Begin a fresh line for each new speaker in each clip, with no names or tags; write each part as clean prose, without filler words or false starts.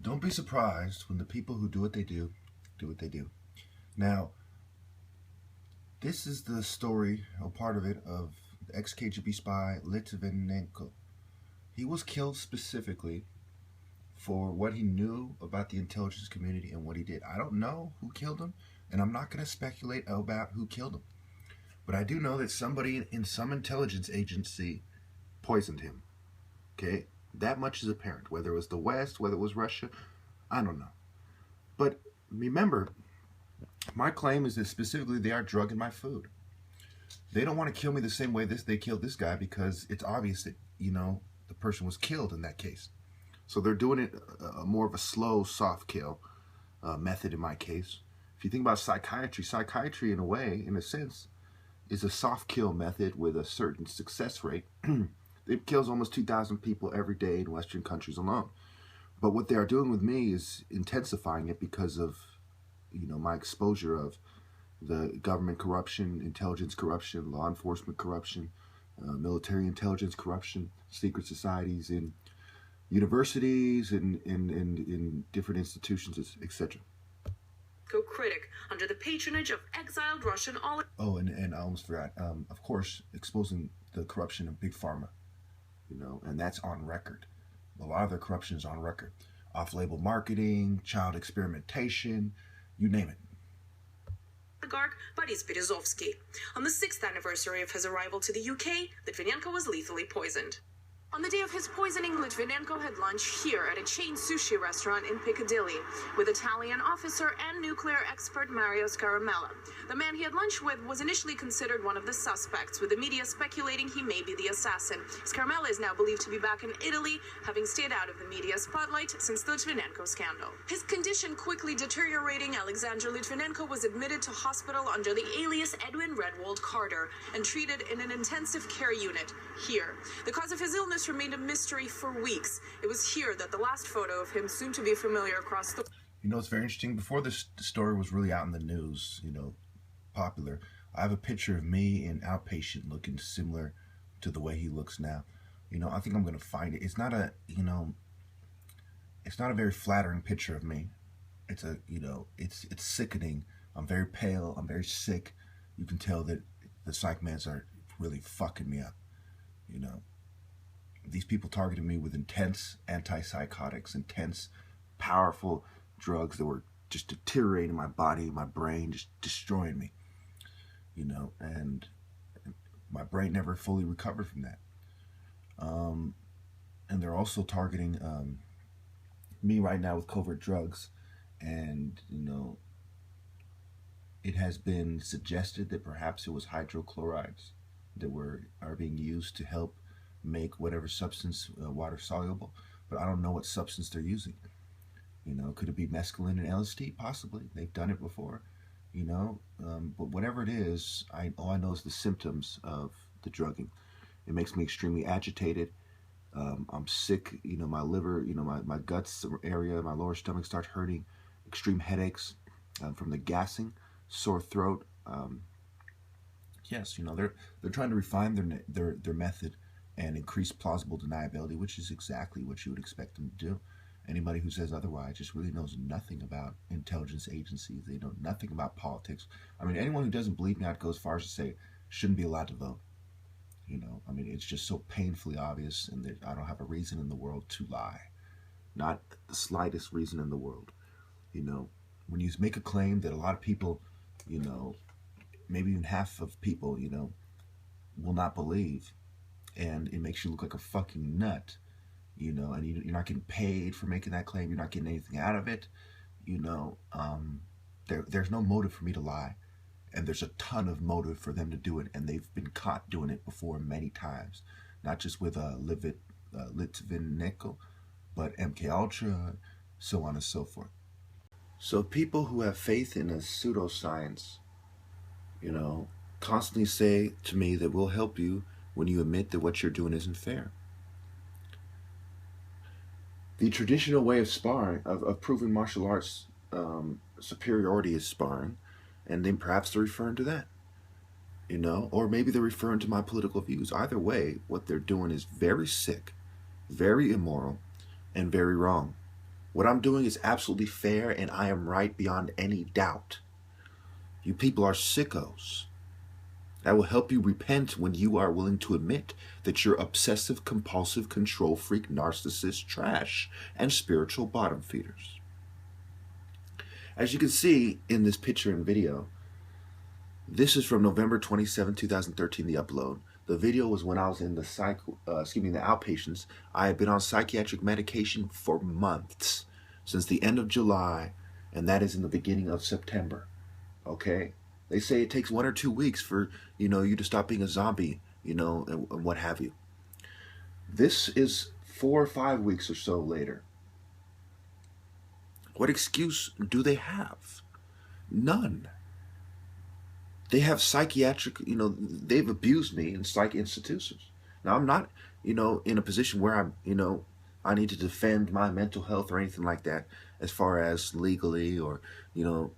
Don't be surprised when the people who do what they do what they do. Now, this is the story, or part of it, of the ex-KGB spy Litvinenko. He was killed specifically for what he knew about the intelligence community and what he did. I don't know who killed him, and I'm not going to speculate about who killed him. But I do know that somebody in some intelligence agency poisoned him. Okay? That much is apparent. Whether it was the West, whether it was Russia, I don't know. But remember, my claim is that specifically they are drugging my food. They don't want to kill me the same way they killed this guy, because it's obvious that, the person was killed in that case. So they're doing it more of a slow, soft kill method in my case. If you think about psychiatry in a way, in a sense, is a soft kill method with a certain success rate. It kills almost 2,000 people every day in Western countries alone. But what they are doing with me is intensifying it because of, my exposure of the government corruption, intelligence corruption, law enforcement corruption, military intelligence corruption, secret societies in universities and in different institutions, etc.
Co-critic under the patronage of exiled Russian oligarchs.
Oh, and I almost forgot. Of course, exposing the corruption of Big Pharma, and that's on record. A lot of their corruption is on record. Off-label marketing, child experimentation, you name it.
Oligarch Boris Berezovsky. On the 6th anniversary of his arrival to the UK, Litvinenko was lethally poisoned. On the day of his poisoning, Litvinenko had lunch here at a chain sushi restaurant in Piccadilly with Italian officer and nuclear expert Mario Scaramella. The man he had lunch with was initially considered one of the suspects, with the media speculating he may be the assassin. Scaramella is now believed to be back in Italy, having stayed out of the media spotlight since the Litvinenko scandal. His condition quickly deteriorating, Alexander Litvinenko was admitted to hospital under the alias Edwin Redwald Carter and treated in an intensive care unit here. The cause of his illness remained a mystery for weeks. It was here that the last photo of him, soon to be familiar across the...
It's very interesting. Before this story was really out in the news, popular, I have a picture of me in outpatient looking similar to the way he looks now. I think I'm going to find it. It's not a, it's not a very flattering picture of me. It's a, it's sickening. I'm very pale. I'm very sick. You can tell that the psych meds are really fucking me up, These people targeted me with intense antipsychotics, intense, powerful drugs that were just deteriorating my body, my brain, just destroying me, and my brain never fully recovered from that. And they're also targeting me right now with covert drugs, and, it has been suggested that perhaps it was hydrochlorides that are being used to help make whatever substance water soluble, but I don't know what substance they're using. Could it be mescaline and LSD? Possibly. They've done it before, but whatever it is, all I know is the symptoms of the drugging. It makes me extremely agitated. I'm sick, my liver, my guts area, my lower stomach starts hurting, extreme headaches from the gassing, sore throat. Yes, they're trying to refine their method and increase plausible deniability, which is exactly what you would expect them to do. Anybody who says otherwise just really knows nothing about intelligence agencies. They know nothing about politics. I mean, anyone who doesn't believe me, I'd go as far as to say shouldn't be allowed to vote. It's just so painfully obvious, and that I don't have a reason in the world to lie. Not the slightest reason in the world. When you make a claim that a lot of people, maybe even half of people, will not believe, and it makes you look like a fucking nut, and you're not getting paid for making that claim, you're not getting anything out of it, there's no motive for me to lie, and there's a ton of motive for them to do it, and they've been caught doing it before many times, not just with Litvinenko, but MK Ultra, so on and so forth. So people who have faith in a pseudoscience, constantly say to me that we'll help you when you admit that what you're doing isn't fair. The traditional way of sparring, of proving martial arts superiority is sparring, and then perhaps they're referring to that, or maybe they're referring to my political views. Either way, what they're doing is very sick, very immoral, and very wrong. What I'm doing is absolutely fair, and I am right beyond any doubt. You people are sickos. I will help you repent when you are willing to admit that you're obsessive, compulsive, control freak, narcissist, trash, and spiritual bottom feeders. As you can see in this picture and video, this is from November 27, 2013, the upload. The video was when I was in the the outpatients. I had been on psychiatric medication for months, since the end of July, and that is in the beginning of September. Okay? They say it takes 1 or 2 weeks for, you to stop being a zombie, and what have you. This is 4 or 5 weeks or so later. What excuse do they have? None. They have psychiatric, they've abused me in psych institutions. Now, I'm not, in a position where I'm, I need to defend my mental health or anything like that, as far as legally or,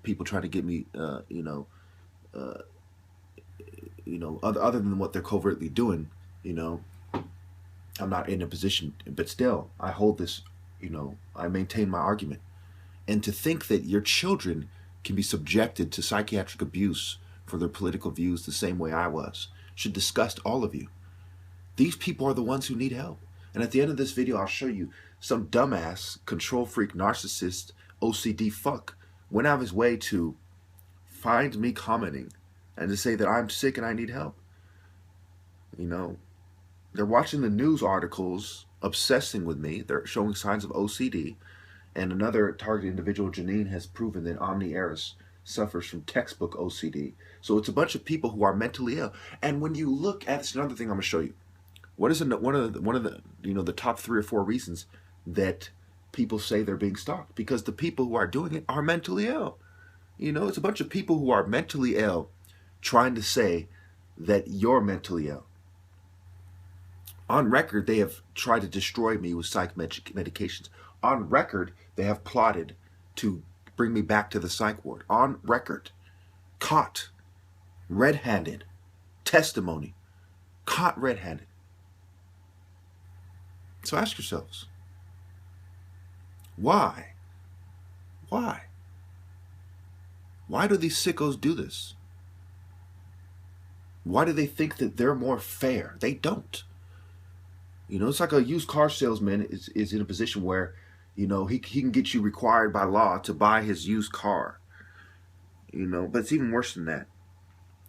people trying to get me, other than what they're covertly doing, I'm not in a position, but still, I hold this, I maintain my argument. And to think that your children can be subjected to psychiatric abuse for their political views the same way I was should disgust all of you. These people are the ones who need help. And at the end of this video, I'll show you some dumbass, control freak, narcissist, OCD fuck went out of his way to find me commenting and to say that I'm sick and I need help. They're watching the news articles, obsessing with me. They're showing signs of OCD. And another targeted individual, Janine, has proven that Omni Eris suffers from textbook OCD. So it's a bunch of people who are mentally ill. And when you look at this, another thing I'm going to show you. What is one of the the top 3 or 4 reasons that people say they're being stalked? Because the people who are doing it are mentally ill. It's a bunch of people who are mentally ill trying to say that you're mentally ill. On record, they have tried to destroy me with psych medications. On record, they have plotted to bring me back to the psych ward. On record. Caught. Red-handed. Testimony. Caught red-handed. So ask yourselves, why? Why? Why do these sickos do this? Why do they think that they're more fair? They don't. It's like a used car salesman is in a position where, he can get you required by law to buy his used car. But it's even worse than that.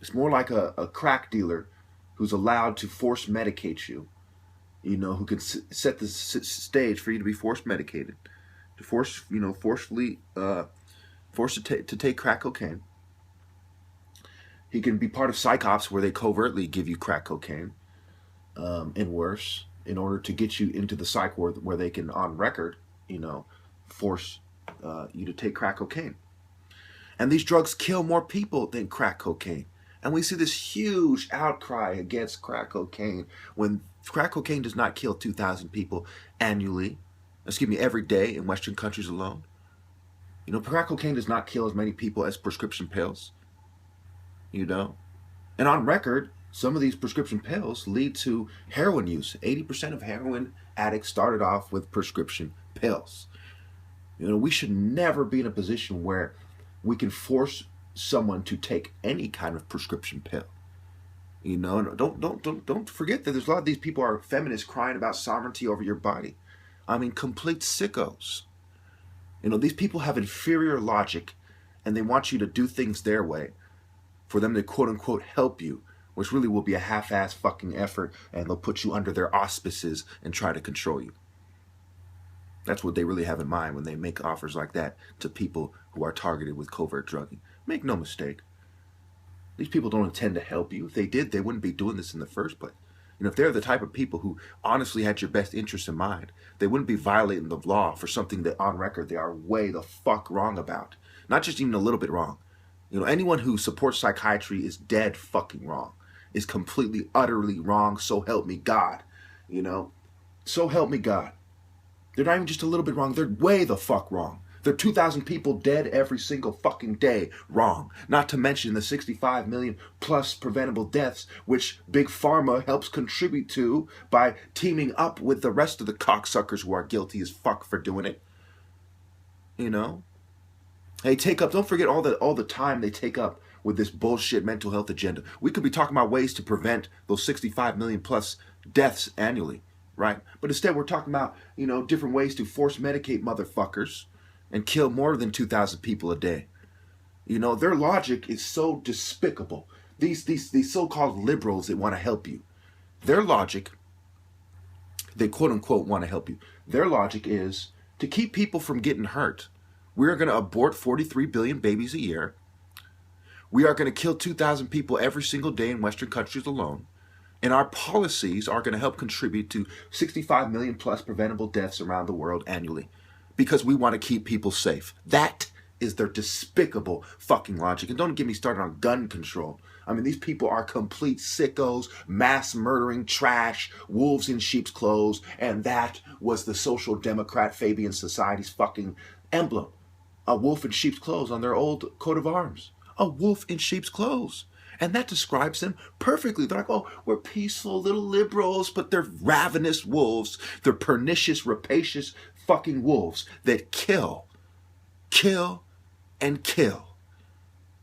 It's more like a crack dealer who's allowed to force medicate you, who can set the stage for you to be force medicated, to forcefully to take crack cocaine. He can be part of psych ops where they covertly give you crack cocaine, and worse, in order to get you into the psych ward where they can, on record, force you to take crack cocaine. And these drugs kill more people than crack cocaine. And we see this huge outcry against crack cocaine when crack cocaine does not kill 2,000 people annually, every day in Western countries alone. Crack cocaine does not kill as many people as prescription pills. And on record, some of these prescription pills lead to heroin use. 80% of heroin addicts started off with prescription pills. We should never be in a position where we can force someone to take any kind of prescription pill. Don't forget that there's a lot of these people are feminists crying about sovereignty over your body. Complete sickos. These people have inferior logic, and they want you to do things their way for them to quote unquote help you, which really will be a half-ass fucking effort, and they'll put you under their auspices and try to control you. That's what they really have in mind when they make offers like that to people who are targeted with covert drugging. Make no mistake. These people don't intend to help you. If they did, they wouldn't be doing this in the first place. If they're the type of people who honestly had your best interests in mind, they wouldn't be violating the law for something that on record they are way the fuck wrong about. Not just even a little bit wrong. Anyone who supports psychiatry is dead fucking wrong. Is completely, utterly wrong. So help me God. So help me God. They're not even just a little bit wrong. They're way the fuck wrong. There are 2,000 people dead every single fucking day. Wrong. Not to mention the 65 million plus preventable deaths, which Big Pharma helps contribute to by teaming up with the rest of the cocksuckers who are guilty as fuck for doing it. You know, they take up. Don't forget all the time they take up with this bullshit mental health agenda. We could be talking about ways to prevent those 65 million plus deaths annually, right? But instead, we're talking about different ways to force medicate motherfuckers and kill more than 2,000 people a day. Their logic is so despicable. These so-called liberals that want to help you, their logic, they quote unquote want to help you. Their logic is to keep people from getting hurt. We are going to abort 43 billion babies a year. We are going to kill 2,000 people every single day in Western countries alone. And our policies are going to help contribute to 65 million plus preventable deaths around the world annually because we want to keep people safe. That is their despicable fucking logic. And don't get me started on gun control. I mean, these people are complete sickos, mass murdering trash, wolves in sheep's clothes, and that was the Social Democrat Fabian Society's fucking emblem. A wolf in sheep's clothes on their old coat of arms. A wolf in sheep's clothes. And that describes them perfectly. They're like, oh, we're peaceful little liberals, but they're ravenous wolves. They're pernicious, rapacious fucking wolves that kill, and kill.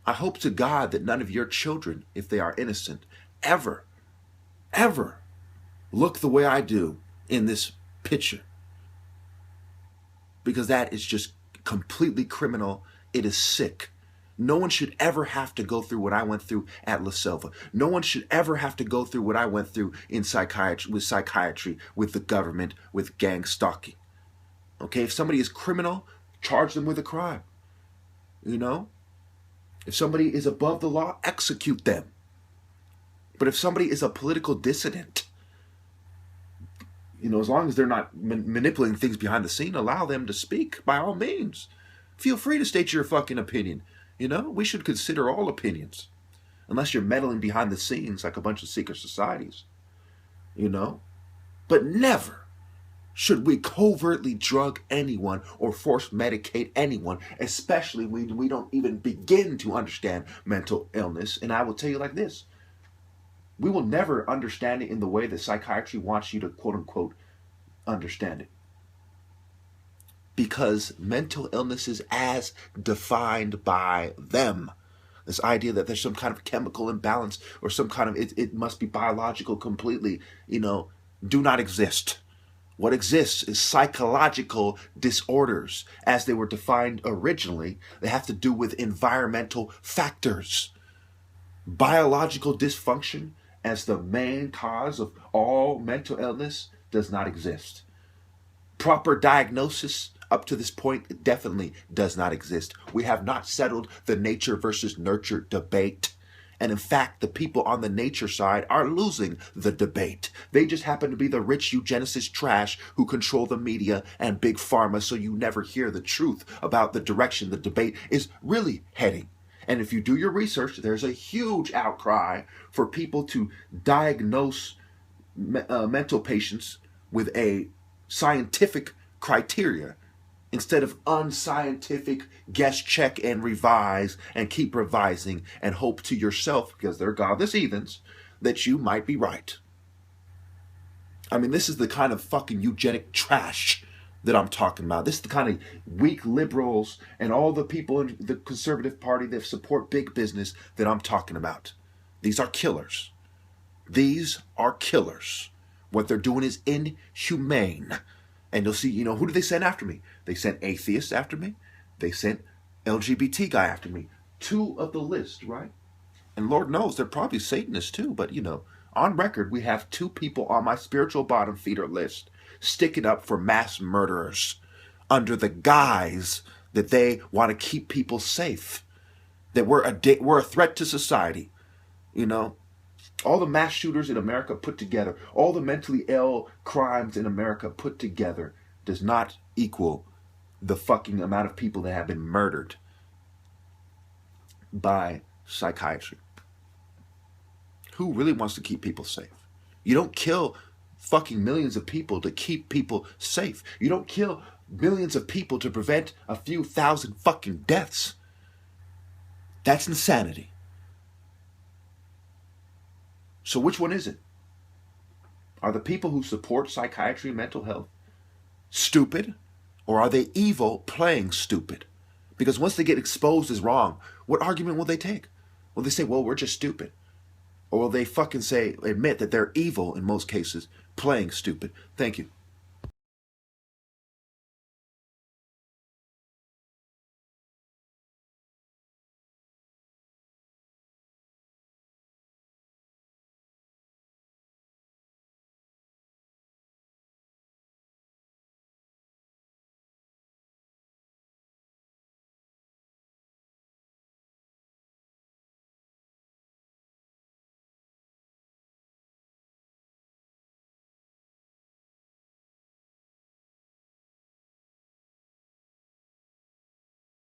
I hope to God that none of your children, if they are innocent, ever look the way I do in this picture. Because that is just completely criminal. It is sick. No one should ever have to go through what I went through at La Selva. No one should ever have to go through what I went through in psychiatry, with the government, with gang stalking. Okay, if somebody is criminal, charge them with a crime. If somebody is above the law, execute them. But if somebody is a political dissident, as long as they're not manipulating things behind the scene, allow them to speak by all means. Feel free to state your fucking opinion. We should consider all opinions. Unless you're meddling behind the scenes like a bunch of secret societies. But never should we covertly drug anyone or force medicate anyone, especially when we don't even begin to understand mental illness. And I will tell you like this. We will never understand it in the way that psychiatry wants you to quote unquote understand it. Because mental illness is as defined by them. This idea that there's some kind of chemical imbalance or some kind of, it must be biological completely, do not exist. What exists is psychological disorders as they were defined originally. They have to do with environmental factors. Biological dysfunction as the main cause of all mental illness does not exist. Proper diagnosis up to this point definitely does not exist. We have not settled the nature versus nurture debate. And in fact, the people on the nature side are losing the debate. They just happen to be the rich eugenicist trash who control the media and big pharma, so you never hear the truth about the direction the debate is really heading. And if you do your research, there's a huge outcry for people to diagnose mental patients with a scientific criteria instead of unscientific guess, check, and revise, and keep revising, and hope to yourself, because they're godless heathens, that you might be right. I mean, this is the kind of fucking eugenic trash that I'm talking about. This is the kind of weak liberals and all the people in the conservative party that support big business that I'm talking about. These are killers. These are killers. What they're doing is inhumane. And you'll see, who did they send after me? They sent atheists after me. They sent LGBT guy after me. 2 of the list, right? And Lord knows they're probably Satanists too. But, on record, we have 2 people on my spiritual bottom feeder list sticking up for mass murderers under the guise that they want to keep people safe. That we're a threat to society. All the mass shooters in America put together, all the mentally ill crimes in America put together does not equal the fucking amount of people that have been murdered by psychiatry. Who really wants to keep people safe? You don't kill fucking millions of people to keep people safe. You don't kill millions of people to prevent a few thousand fucking deaths. That's insanity. So which one is it? Are the people who support psychiatry and mental health stupid? Or are they evil playing stupid? Because once they get exposed as wrong, what argument will they take? Will they say, well, we're just stupid? Or will they fucking admit that they're evil in most cases, playing stupid? Thank you.